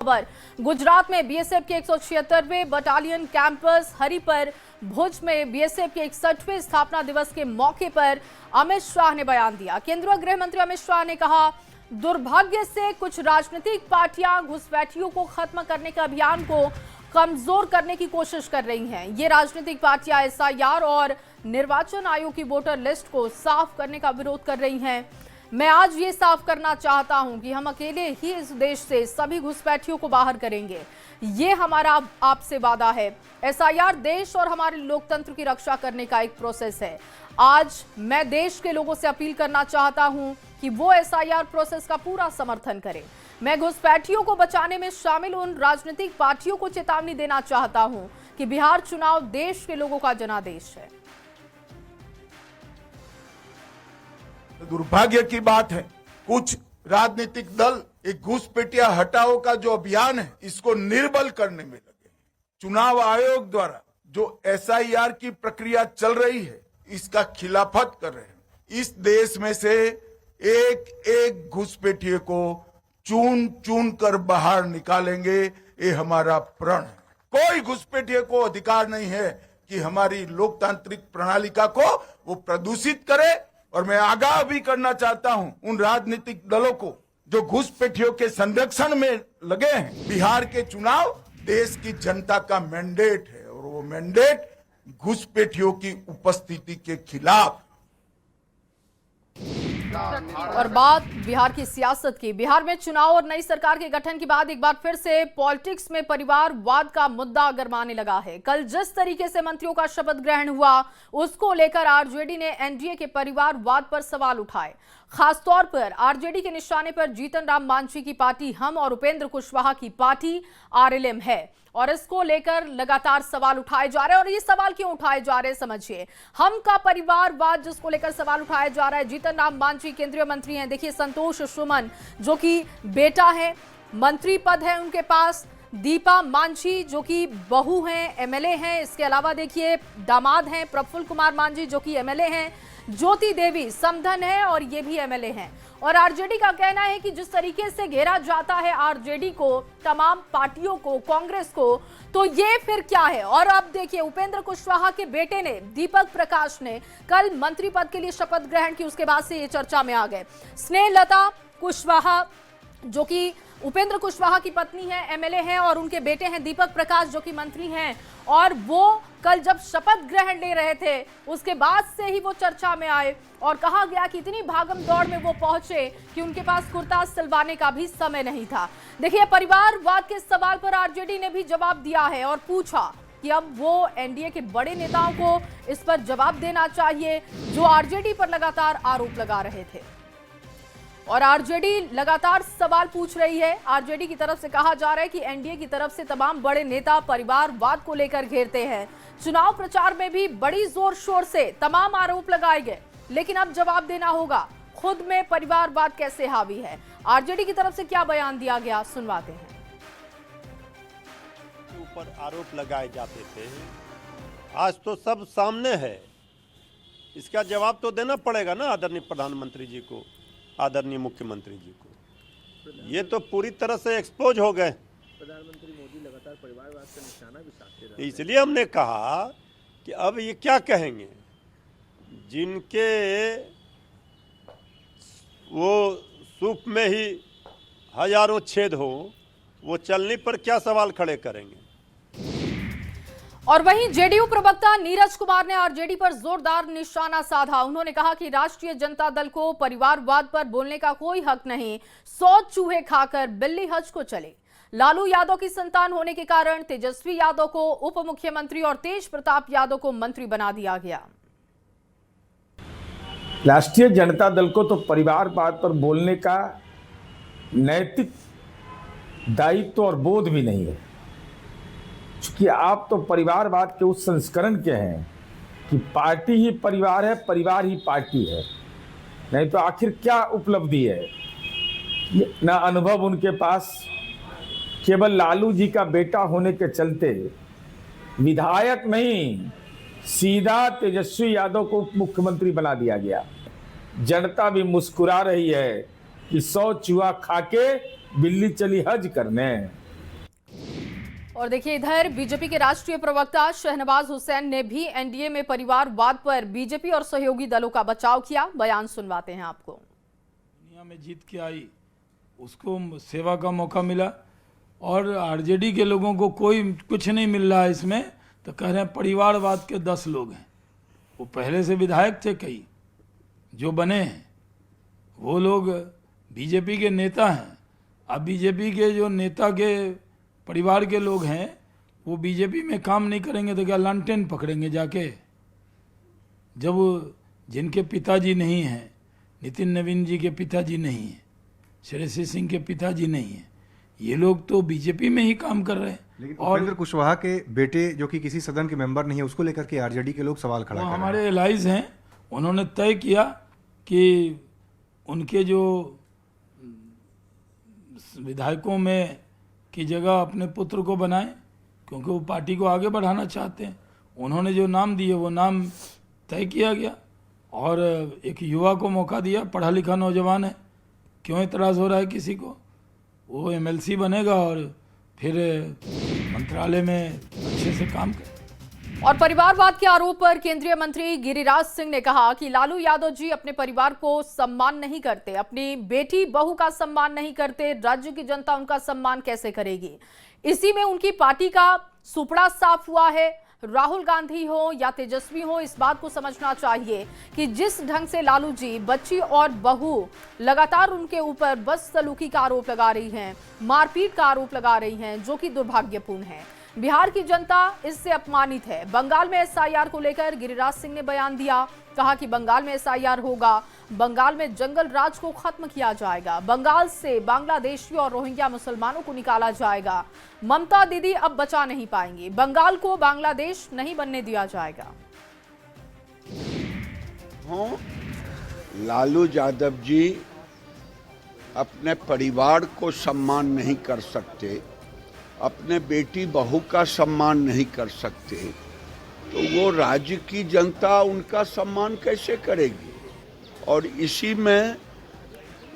खबर गुजरात में बीएसएफ के 176वें बटालियन कैंपस हरिपर भुज में बीएसएफ के 61वें स्थापना दिवस के मौके पर अमित शाह ने बयान दिया। केंद्रीय गृह मंत्री अमित शाह ने कहा, दुर्भाग्य से कुछ राजनीतिक पार्टियां घुसपैठियों को खत्म करने के अभियान को कमजोर करने की कोशिश कर रही हैं। ये राजनीतिक पार्टियां एसआईआर और निर्वाचन आयोग की वोटर लिस्ट को साफ करने का विरोध कर रही हैं। मैं आज ये साफ करना चाहता हूं कि हम अकेले ही इस देश से सभी घुसपैठियों को बाहर करेंगे। ये हमारा आपसे वादा है। एसआईआर देश और हमारे लोकतंत्र की रक्षा करने का एक प्रोसेस है। आज मैं देश के लोगों से अपील करना चाहता हूं कि वो एसआईआर प्रोसेस का पूरा समर्थन करें। मैं घुसपैठियों को बचाने में शामिल उन राजनीतिक पार्टियों को चेतावनी देना चाहता हूं कि बिहार चुनाव देश के लोगों का जनादेश है। दुर्भाग्य की बात है, कुछ राजनीतिक दल एक घुसपैठिया हटाओ का जो अभियान है इसको निर्बल करने में लगे। चुनाव आयोग द्वारा जो एसआईआर की प्रक्रिया चल रही है इसका खिलाफत कर रहे हैं। इस देश में से एक एक घुसपैठिए को चुन चुन कर बाहर निकालेंगे, ये हमारा प्रण है। कोई घुसपैठिए को अधिकार नहीं है कि हमारी लोकतांत्रिक प्रणालिका को वो प्रदूषित करे। और मैं आगाह भी करना चाहता हूं उन राजनीतिक दलों को जो घुसपैठियों के संरक्षण में लगे हैं। बिहार के चुनाव देश की जनता का मैंडेट है और वो मैंडेट घुसपैठियों की उपस्थिति के खिलाफ। और बात बिहार की सियासत की। बिहार में चुनाव और नई सरकार के गठन के बाद एक बार फिर से पॉलिटिक्स में परिवारवाद का मुद्दा गरमाने लगा है। कल जिस तरीके से मंत्रियों का शपथ ग्रहण हुआ उसको लेकर आरजेडी ने एनडीए के परिवारवाद पर सवाल उठाए। खासतौर पर आरजेडी के निशाने पर जीतन राम मांझी की पार्टी हम और उपेंद्र कुशवाहा की पार्टी आरएलएम है और इसको लेकर लगातार सवाल उठाए जा रहे हैं। और ये सवाल क्यों उठाए जा रहे हैं समझिए। हम का परिवारवाद जिसको लेकर सवाल उठाया जा रहा है, जीतन राम मांझी केंद्रीय मंत्री हैं। देखिए संतोष सुमन जो कि बेटा है, मंत्री पद है उनके पास। दीपा मांझी जो कि बहू हैं, एमएलए हैं। इसके अलावा देखिए दामाद हैं प्रफुल्ल कुमार मांझी जो कि एमएलए हैं। ज्योति देवी समधन है और ये भी एमएलए हैं। और आरजेडी का कहना है कि जिस तरीके से घेरा जाता है आरजेडी को, तमाम पार्टियों को, कांग्रेस को, तो ये फिर क्या है। और अब देखिए उपेंद्र कुशवाहा के बेटे ने, दीपक प्रकाश ने कल मंत्री पद के लिए शपथ ग्रहण की। उसके बाद से ये चर्चा में आ गए। स्नेहलता कुशवाहा जो कि उपेंद्र कुशवाहा की पत्नी है, एमएलए हैं, और उनके बेटे हैं दीपक प्रकाश जो कि मंत्री हैं। और वो कल जब शपथ ग्रहण ले रहे थे उसके बाद से ही वो चर्चा में आए और कहा गया कि इतनी भागम दौड़ में वो पहुंचे कि उनके पास कुर्ता सिलवाने का भी समय नहीं था। देखिए परिवारवाद के सवाल पर आरजेडी ने भी जवाब दिया है और पूछा कि अब वो एनडीए के बड़े नेताओं को इस पर जवाब देना चाहिए जो आरजेडी पर लगातार आरोप लगा रहे थे। और आरजेडी लगातार सवाल पूछ रही है। आरजेडी की तरफ से कहा जा रहा है कि एनडीए की तरफ से तमाम बड़े नेता परिवारवाद को लेकर घेरते हैं। चुनाव प्रचार में भी बड़ी जोर शोर से तमाम आरोप लगाए गए, लेकिन अब जवाब देना होगा खुद में परिवारवाद कैसे हावी है। आरजेडी की तरफ से क्या बयान दिया गया, सुनवाते हैं। ऊपर आरोप लगाए जाते थे, आज तो सब सामने है। इसका जवाब तो देना पड़ेगा ना आदरणीय प्रधानमंत्री जी को, आदरणीय मुख्यमंत्री जी को। ये तो पूरी तरह से एक्सपोज हो गए। प्रधानमंत्री मोदी लगातार परिवारवाद का निशाना भी साधते रहे। इसलिए हमने कहा कि अब ये क्या कहेंगे, जिनके वो सूप में ही हजारों छेद हो, वो चलने पर क्या सवाल खड़े करेंगे। और वहीं जेडीयू प्रवक्ता नीरज कुमार ने आरजेडी पर जोरदार निशाना साधा। उन्होंने कहा कि राष्ट्रीय जनता दल को परिवारवाद पर बोलने का कोई हक नहीं। 100 चूहे खाकर बिल्ली हज को चले। लालू यादव की संतान होने के कारण तेजस्वी यादव को उप मुख्यमंत्री और तेज प्रताप यादव को मंत्री बना दिया गया। राष्ट्रीय जनता दल को तो परिवारवाद पर बोलने का नैतिक दायित्व और बोध भी नहीं है, क्योंकि आप तो परिवारवाद के उस संस्करण के हैं कि पार्टी ही परिवार है, परिवार ही पार्टी है। नहीं तो आखिर क्या उपलब्धि है, ना अनुभव उनके पास। केवल लालू जी का बेटा होने के चलते विधायक नहीं, सीधा तेजस्वी यादव को उप मुख्यमंत्री बना दिया गया। जनता भी मुस्कुरा रही है कि 100 चूहा खा के बिल्ली चली हज करने। और देखिए इधर बीजेपी के राष्ट्रीय प्रवक्ता शहनवाज हुसैन ने भी एनडीए में परिवारवाद पर बीजेपी और सहयोगी दलों का बचाव किया। बयान सुनवाते हैं आपको। दुनिया में जीत के आई, उसको सेवा का मौका मिला और आरजेडी के लोगों को कोई कुछ नहीं मिल रहा है इसमें, तो कह रहे हैं परिवारवाद के 10 लोग हैं। वो पहले से विधायक थे, कई जो बने हैं वो लोग बीजेपी के नेता हैं। अब बीजेपी के जो नेता के परिवार के लोग हैं वो बीजेपी में काम नहीं करेंगे तो क्या लालटेन पकड़ेंगे जाके? जब जिनके पिताजी नहीं हैं, नितिन नवीन जी के पिताजी नहीं हैं, श्रेयसी सिंह के पिताजी नहीं हैं, ये लोग तो बीजेपी में ही काम कर रहे हैं। लेकिन उपेंद्र कुशवाहा के बेटे जो कि किसी सदन के मेंबर नहीं है, उसको लेकर के आरजेडी के लोग सवाल खड़ा कर रहे हैं। हमारे एलाइज हैं, उन्होंने तय किया कि उनके जो विधायकों में की जगह अपने पुत्र को बनाएं, क्योंकि वो पार्टी को आगे बढ़ाना चाहते हैं। उन्होंने जो नाम दिए वो नाम तय किया गया और एक युवा को मौका दिया, पढ़ा लिखा नौजवान है, क्यों इतराज़ हो रहा है किसी को? वो एमएलसी बनेगा और फिर मंत्रालय में अच्छे से काम करे। और परिवारवाद के आरोप पर केंद्रीय मंत्री गिरिराज सिंह ने कहा कि लालू यादव जी अपने परिवार को सम्मान नहीं करते, अपनी बेटी बहू का सम्मान नहीं करते, राज्य की जनता उनका सम्मान कैसे करेगी? इसी में उनकी पार्टी का सुपड़ा साफ हुआ है। राहुल गांधी हो या तेजस्वी हो, इस बात को समझना चाहिए कि जिस ढंग से लालू जी बच्ची और बहू लगातार उनके ऊपर बदसलूकी का आरोप लगा रही हैं, मारपीट का आरोप लगा रही हैं, जो कि दुर्भाग्यपूर्ण है। बिहार की जनता इससे अपमानित है। बंगाल में एसआईआर को लेकर गिरिराज सिंह ने बयान दिया, कहा कि बंगाल में एसआईआर होगा, बंगाल में जंगल राज को खत्म किया जाएगा, बंगाल से बांग्लादेशी और रोहिंग्या मुसलमानों को निकाला जाएगा। ममता दीदी अब बचा नहीं पाएंगी, बंगाल को बांग्लादेश नहीं बनने दिया जाएगा। लालू यादव जी अपने परिवार को सम्मान नहीं कर सकते, अपने बेटी बहू का सम्मान नहीं कर सकते, तो वो राज्य की जनता उनका सम्मान कैसे करेगी? और इसी में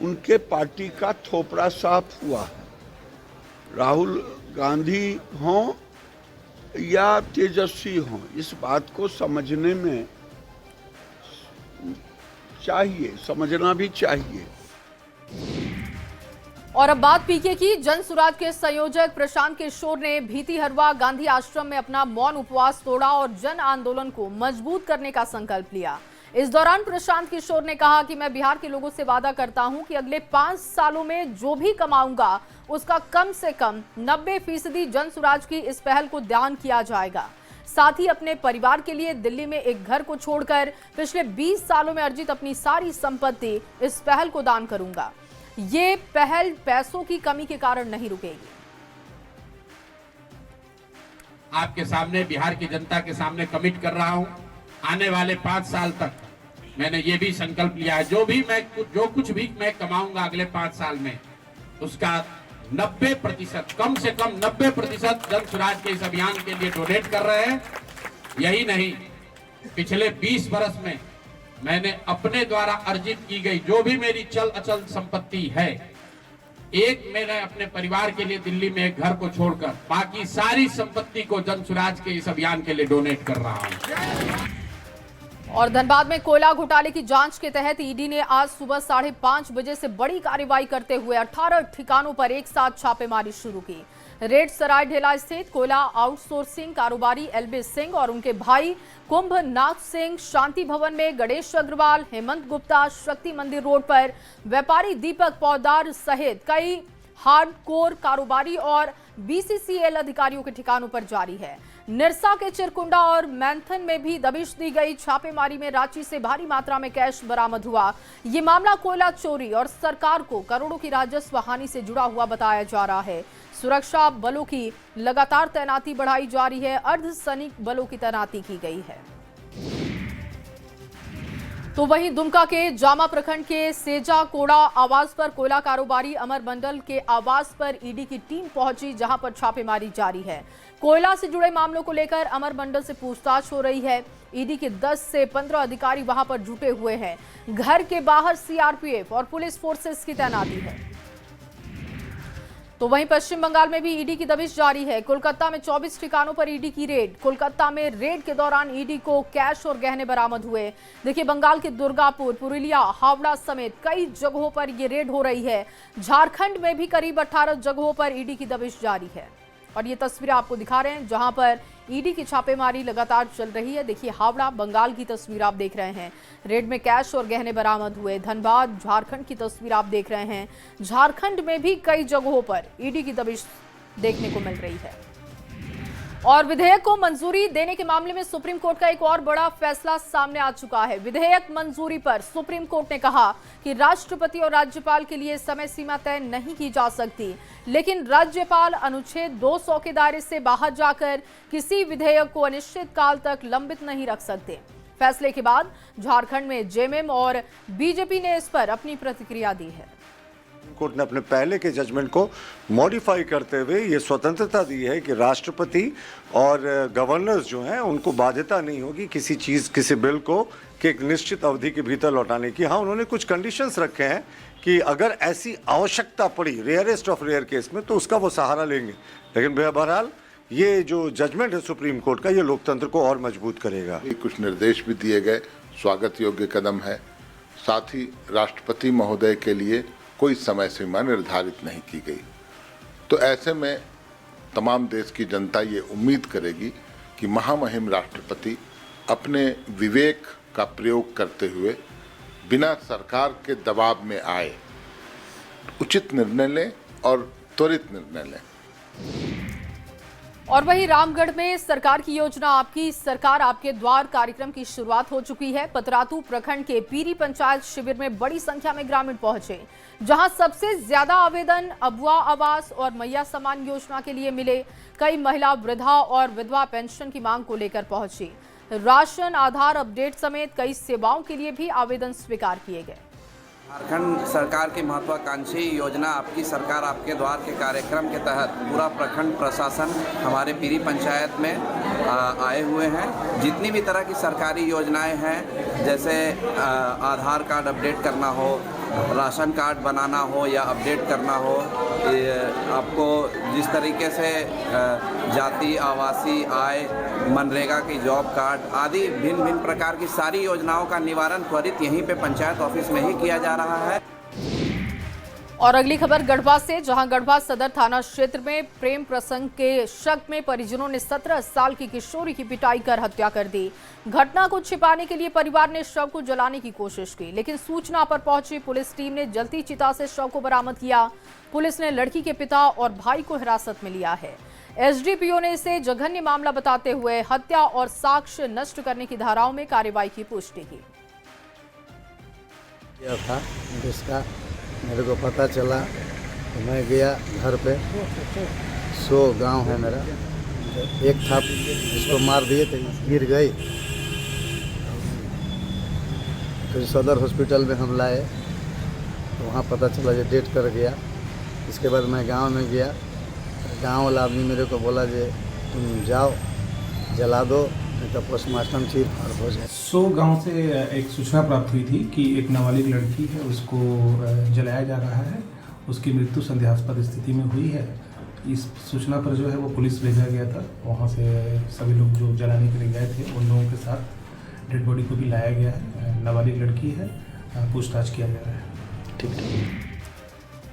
उनके पार्टी का थोपड़ा साफ हुआ है। राहुल गांधी हों या तेजस्वी हों, इस बात को समझने में चाहिए, समझना भी चाहिए। और अब बात पीके की। जन सुराज के संयोजक प्रशांत किशोर ने भीतिहरवा गांधी आश्रम में अपना मौन उपवास तोड़ा और जन आंदोलन को मजबूत करने का संकल्प लिया। इस दौरान प्रशांत किशोर ने कहा कि मैं बिहार के लोगों से वादा करता हूं कि अगले 5 सालों में जो भी कमाऊंगा उसका कम से कम 90% जन सुराज की इस पहल को दान किया जाएगा। साथ ही अपने परिवार के लिए दिल्ली में एक घर को छोड़कर पिछले 20 सालों में अर्जित अपनी सारी संपत्ति इस पहल को दान करूंगा। ये पहल पैसों की कमी के कारण नहीं रुकेगी। आपके सामने, बिहार की जनता के सामने कमिट कर रहा हूं, आने वाले 5 साल तक मैंने ये भी संकल्प लिया है, जो कुछ भी मैं कमाऊंगा अगले 5 साल में, उसका 90%, कम से कम 90% जन सुराज के इस अभियान के लिए डोनेट कर रहे हैं। यही नहीं, पिछले 20 बरस में मैंने अपने द्वारा अर्जित की गई जो भी मेरी चल अचल संपत्ति है, मैंने अपने परिवार के लिए दिल्ली में एक घर को छोड़कर बाकी सारी संपत्ति को जन सुराज के इस अभियान के लिए डोनेट कर रहा हूं। और धनबाद में कोयला घोटाले की जांच के तहत ईडी ने आज सुबह 5:30 बजे से बड़ी कार्रवाई करते हुए 18 ठिकानों पर एक साथ छापेमारी शुरू की। रेड सराय ढेला स्थित कोयला आउटसोर्सिंग कारोबारी एलबी सिंह और उनके भाई कुंभनाथ सिंह, शांति भवन में गणेश अग्रवाल, हेमंत गुप्ता, शक्ति मंदिर रोड पर व्यापारी दीपक पौदार सहित कई हार्डकोर कारोबारी और बीसीसीएल अधिकारियों के ठिकानों पर जारी है। निरसा के चिरकुंडा और मैंथन में भी दबिश दी गई। छापेमारी में रांची से भारी मात्रा में कैश बरामद हुआ। ये मामला कोयला चोरी और सरकार को करोड़ों की राजस्व हानि से जुड़ा हुआ बताया जा रहा है। सुरक्षा बलों की लगातार तैनाती बढ़ाई जा रही है। अर्धसैनिक बलों की तैनाती की गई है। तो वहीं दुमका के जामा प्रखंड के सेजा कोड़ा आवास पर कोयला कारोबारी अमर मंडल के आवास पर ईडी की टीम पहुंची, जहां पर छापेमारी जारी है। कोयला से जुड़े मामलों को लेकर अमर मंडल से पूछताछ हो रही है। ईडी के 10 से 15 अधिकारी वहां पर जुटे हुए हैं। घर के बाहर सीआरपीएफ और पुलिस फोर्सेस की तैनाती है। तो वहीं पश्चिम बंगाल में भी ईडी की दबिश जारी है। कोलकाता में 24 ठिकानों पर ईडी की रेड। कोलकाता में रेड के दौरान ईडी को कैश और गहने बरामद हुए। देखिए, बंगाल के दुर्गापुर, पुरुलिया, हावड़ा समेत कई जगहों पर ये रेड हो रही है। झारखंड में भी करीब 18 जगहों पर ईडी की दबिश जारी है और ये तस्वीरें आपको दिखा रहे हैं जहां पर ईडी की छापेमारी लगातार चल रही है। देखिए, हावड़ा बंगाल की तस्वीर आप देख रहे हैं, रेड में कैश और गहने बरामद हुए। धनबाद झारखंड की तस्वीर आप देख रहे हैं, झारखंड में भी कई जगहों पर ईडी की दबिश देखने को मिल रही है। और विधेयक को मंजूरी देने के मामले में सुप्रीम कोर्ट का एक और बड़ा फैसला सामने आ चुका है। विधेयक मंजूरी पर सुप्रीम कोर्ट ने कहा कि राष्ट्रपति और राज्यपाल के लिए समय सीमा तय नहीं की जा सकती, लेकिन राज्यपाल अनुच्छेद 200 के दायरे से बाहर जाकर किसी विधेयक को अनिश्चित काल तक लंबित नहीं रख सकते। फैसले के बाद झारखंड में जेएमएम और बीजेपी ने इस पर अपनी प्रतिक्रिया दी है। कोर्ट ने अपने पहले के जजमेंट को मॉडिफाई करते हुए ये स्वतंत्रता दी है कि राष्ट्रपति और गवर्नर्स जो हैं उनको बाध्यता नहीं होगी किसी चीज़, किसी बिल को कि एक निश्चित अवधि के भीतर लौटाने की। हाँ, उन्होंने कुछ कंडीशंस रखे हैं कि अगर ऐसी आवश्यकता पड़ी रेयरेस्ट ऑफ रेयर केस में तो उसका वो सहारा लेंगे। लेकिन बहरहाल ये जो जजमेंट है सुप्रीम कोर्ट का, ये लोकतंत्र को और मजबूत करेगा। कुछ निर्देश भी दिए गए, स्वागत योग्य कदम है। साथ ही राष्ट्रपति महोदय के लिए कोई समय सीमा निर्धारित नहीं की गई। तो ऐसे में तमाम देश की जनता ये उम्मीद करेगी कि महामहिम राष्ट्रपति अपने विवेक का प्रयोग करते हुए बिना सरकार के दबाव में आए उचित निर्णय लें और त्वरित निर्णय लें। और वहीं रामगढ़ में सरकार की योजना आपकी सरकार आपके द्वार कार्यक्रम की शुरुआत हो चुकी है। पतरातू प्रखंड के पीरी पंचायत शिविर में बड़ी संख्या में ग्रामीण पहुंचे, जहां सबसे ज्यादा आवेदन अबुआ आवास और मैया सम्मान योजना के लिए मिले। कई महिला वृद्धा और विधवा पेंशन की मांग को लेकर पहुंची। राशन, आधार अपडेट समेत कई सेवाओं के लिए भी आवेदन स्वीकार किए गए। झारखंड सरकार की महत्वाकांक्षी योजना आपकी सरकार आपके द्वार के कार्यक्रम के तहत पूरा प्रखंड प्रशासन हमारे पीरी पंचायत में आए हुए हैं। जितनी भी तरह की सरकारी योजनाएं हैं, जैसे आधार कार्ड अपडेट करना हो, राशन कार्ड बनाना हो या अपडेट करना हो, आपको जिस तरीके से जाति, आवासीय आय, मनरेगा की जॉब कार्ड आदि भिन्न भिन्न प्रकार की सारी योजनाओं का निवारण त्वरित यहीं पे पंचायत ऑफिस में ही किया जा रहा है। और अगली खबर गढ़वा से, जहां गढ़वा सदर थाना क्षेत्र में प्रेम प्रसंग के शक में परिजनों ने 17 साल की किशोरी की पिटाई कर हत्या कर दी। घटना को छिपाने के लिए परिवार ने शव को जलाने की कोशिश की, लेकिन सूचना पर पहुंची पुलिस टीम ने जलती चिता से शव को बरामद किया। पुलिस ने लड़की के पिता और भाई को हिरासत में लिया है। एसडीपीओ ने इसे जघन्य मामला बताते हुए हत्या और साक्ष्य नष्ट करने की धाराओं में कार्रवाई की पुष्टि की। था जिसका मेरे को पता चला तो मैं गया घर पे। 100 गांव है मेरा, एक था इसको मार दिए थे, गिर गई। फिर सदर हॉस्पिटल में हम लाए तो वहाँ पता चला ये डेथ कर गया। इसके बाद मैं गांव में गया, गांव वाला आदमी मेरे को बोला जे तुम जाओ जला दो, नहीं तो पोस्टमार्टम चीज हो जाए। 100 गांव से एक सूचना प्राप्त हुई थी कि एक नाबालिग लड़की है, उसको जलाया जा रहा है। उसकी मृत्यु संदेहास्पद स्थिति में हुई है। इस सूचना पर जो है वो पुलिस भेजा गया था। वहाँ से सभी लोग जो जलाने के लिए गए थे उन लोगों के साथ डेड बॉडी को भी लाया गया है। नाबालिग लड़की है, पूछताछ किया जा रहा है। ठीक।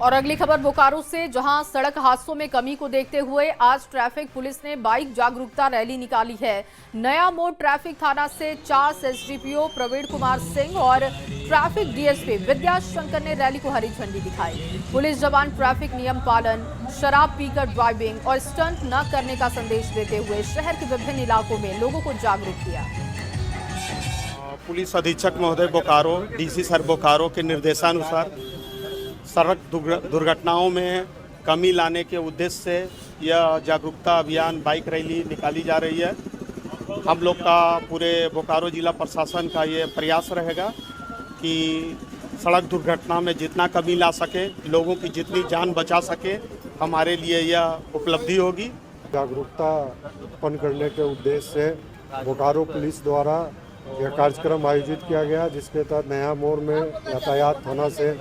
और अगली खबर बोकारो से, जहां सड़क हादसों में कमी को देखते हुए आज ट्रैफिक पुलिस ने बाइक जागरूकता रैली निकाली है। नया मोड़ ट्रैफिक थाना से चास एसडीपीओ प्रवीण कुमार सिंह और ट्रैफिक डीएसपी विद्या शंकर ने रैली को हरी झंडी दिखाई। पुलिस जवान ट्रैफिक नियम पालन, शराब पीकर ड्राइविंग और स्टंट न करने का संदेश देते हुए शहर के विभिन्न इलाकों में लोगों को जागरूक किया। पुलिस अधीक्षक महोदय बोकारो, डीसी सर बोकारो के निर्देशानुसार सड़क दुर्घटनाओं में कमी लाने के उद्देश्य से यह जागरूकता अभियान बाइक रैली निकाली जा रही है। हम लोग का पूरे बोकारो जिला प्रशासन का ये प्रयास रहेगा कि सड़क दुर्घटना में जितना कमी ला सके, लोगों की जितनी जान बचा सके, हमारे लिए यह उपलब्धि होगी। जागरूकता उत्पन्न करने के उद्देश्य से बोकारो पुलिस द्वारा यह कार्यक्रम आयोजित किया गया, जिसके तहत नया मोड़ में यातायात थाना से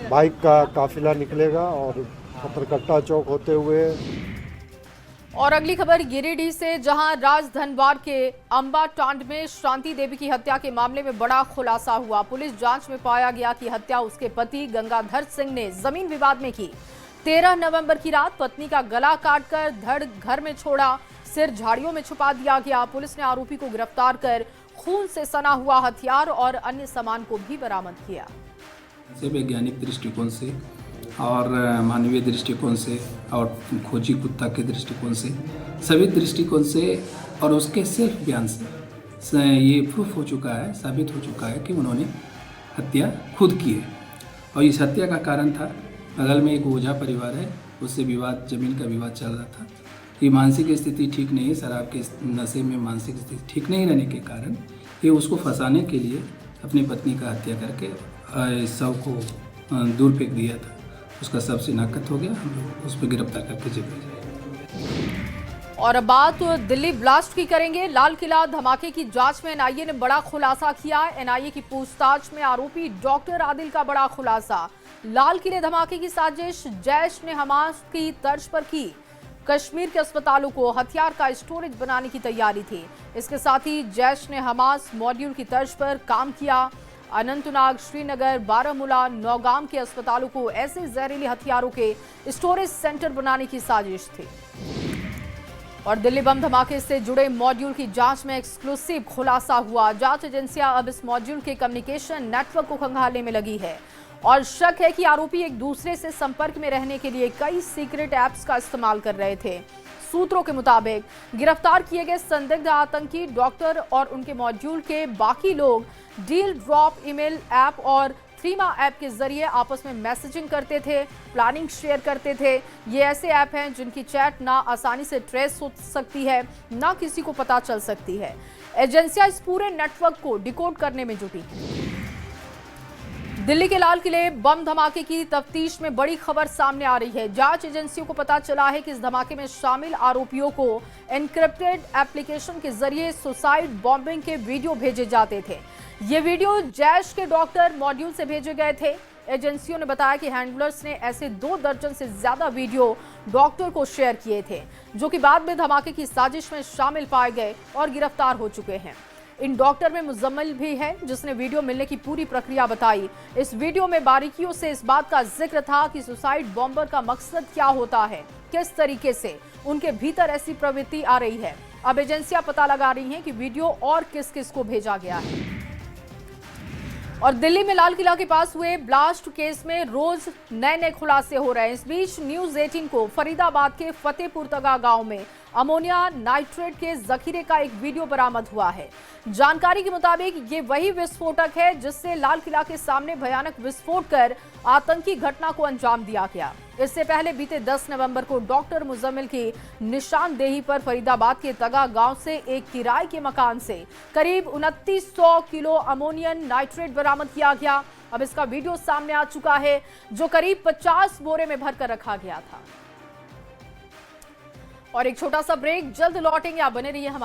बाइक का काफिला निकलेगा और पत्रकट्टा चौक होते हुए। और अगली खबर गिरिडीह से, जहां राजधनवार के अंबा टांड में शांति देवी की हत्या के मामले में बड़ा खुलासा हुआ। पुलिस जांच में पाया गया कि हत्या उसके पति गंगाधर सिंह ने जमीन विवाद में की। 13 नवंबर की रात पत्नी का गला काटकर धड़ घर में छोड़ा, सिर झाड़ियों में छुपा दिया गया। पुलिस ने आरोपी को गिरफ्तार कर खून से सना हुआ हथियार और अन्य सामान को भी बरामद किया। वैज्ञानिक दृष्टिकोण से और मानवीय दृष्टिकोण से और खोजी कुत्ता के दृष्टिकोण से, सभी दृष्टिकोण से और उसके सेल्फ बयान से ये प्रूफ हो चुका है, साबित हो चुका है कि उन्होंने हत्या खुद की है। और इस हत्या का कारण था, बगल में एक ओझा परिवार है, उससे विवाद, जमीन का विवाद चल रहा था। ये मानसिक स्थिति ठीक नहीं, शराब के नशे में मानसिक स्थिति ठीक नहीं रहने के कारण ये उसको फंसाने के लिए अपनी पत्नी का हत्या करके शव को दूर फेंक दिया था। उसका शव शिनाख्त हो गया, हम लोग उस पर गिरफ्तार करके जेल भेजे। और अब बात दिल्ली ब्लास्ट की करेंगे। लाल किला धमाके की जांच में एनआईए ने बड़ा खुलासा किया। एनआईए की पूछताछ में आरोपी डॉक्टर आदिल का बड़ा खुलासा। लाल किले धमाके की साजिश जैश ने हमास की तर्ज पर की। कश्मीर के अस्पतालों को हथियार का स्टोरेज बनाने की तैयारी थी। इसके साथ ही जैश ने हमास मॉड्यूल की तर्ज पर काम किया। अनंतनाग, श्रीनगर, बारामूला, नौगाम के अस्पतालों को ऐसे जहरीले हथियारों के स्टोरेज सेंटर बनाने की साजिश थी। और दिल्ली बम धमाके से जुड़े मॉड्यूल की जांच में एक्सक्लूसिव खुलासा हुआ। जांच एजेंसियां अब इस मॉड्यूल के कम्युनिकेशन नेटवर्क को खंगालने में लगी है और शक है कि आरोपी एक दूसरे से संपर्क में रहने के लिए कई सीक्रेट ऐप्स का इस्तेमाल कर रहे थे। सूत्रों के मुताबिक गिरफ्तार किए गए संदिग्ध आतंकी डॉक्टर और उनके मॉड्यूल के बाकी लोग डील ड्रॉप ईमेल ऐप और थ्रीमा ऐप के जरिए आपस में मैसेजिंग करते थे, प्लानिंग शेयर करते थे। ये ऐसे ऐप हैं जिनकी चैट ना आसानी से ट्रेस हो सकती है, ना किसी को पता चल सकती है। एजेंसियां इस पूरे नेटवर्क को डिकोड करने में जुटी हैं। दिल्ली के लाल किले बम धमाके की तफ्तीश में बड़ी खबर सामने आ रही है। जांच एजेंसियों को पता चला है कि इस धमाके में शामिल आरोपियों को एनक्रिप्टेड एप्लीकेशन के जरिए सुसाइड बॉम्बिंग के वीडियो भेजे जाते थे। ये वीडियो जैश के डॉक्टर मॉड्यूल से भेजे गए थे। एजेंसियों ने बताया कि हैंडलर्स ने ऐसे 2 दर्जन से ज्यादा वीडियो डॉक्टर को शेयर किए थे, जो कि बाद में धमाके की साजिश में शामिल पाए गए और गिरफ्तार हो चुके हैं। इन डॉक्टर में मुजम्मिल भी है, जिसने वीडियो मिलने की पूरी प्रक्रिया बताई। इस वीडियो में बारीकियों से इस बात का जिक्र था कि सुसाइड बॉम्बर का मकसद क्या होता है, किस तरीके से उनके भीतर ऐसी प्रवृत्ति आ रही है। अब एजेंसियां पता लगा रही हैं कि वीडियो और किस किस को भेजा गया है। और दिल्ली में लाल किला के पास हुए ब्लास्ट केस में रोज नए नए खुलासे हो रहे हैं। इस बीच न्यूज 18 को फरीदाबाद के फतेहपुर तगा गांव में अमोनिया नाइट्रेट के जखीरे का एक वीडियो बरामद हुआ है। जानकारी के मुताबिक ये वही विस्फोटक है जिससे लाल किला के सामने भयानक विस्फोट कर आतंकी घटना को अंजाम दिया गया। इससे पहले बीते 10 नवंबर को डॉक्टर मुजम्मिल की निशानदेही पर फरीदाबाद के तगा गांव से एक किराए के मकान से करीब 2900 किलो अमोनियम नाइट्रेट बरामद किया गया। अब इसका वीडियो सामने आ चुका है, जो करीब 50 बोरे में भरकर रखा गया था। और एक छोटा सा ब्रेक, जल्द लौटेंगे, आप बने रहिए हमारे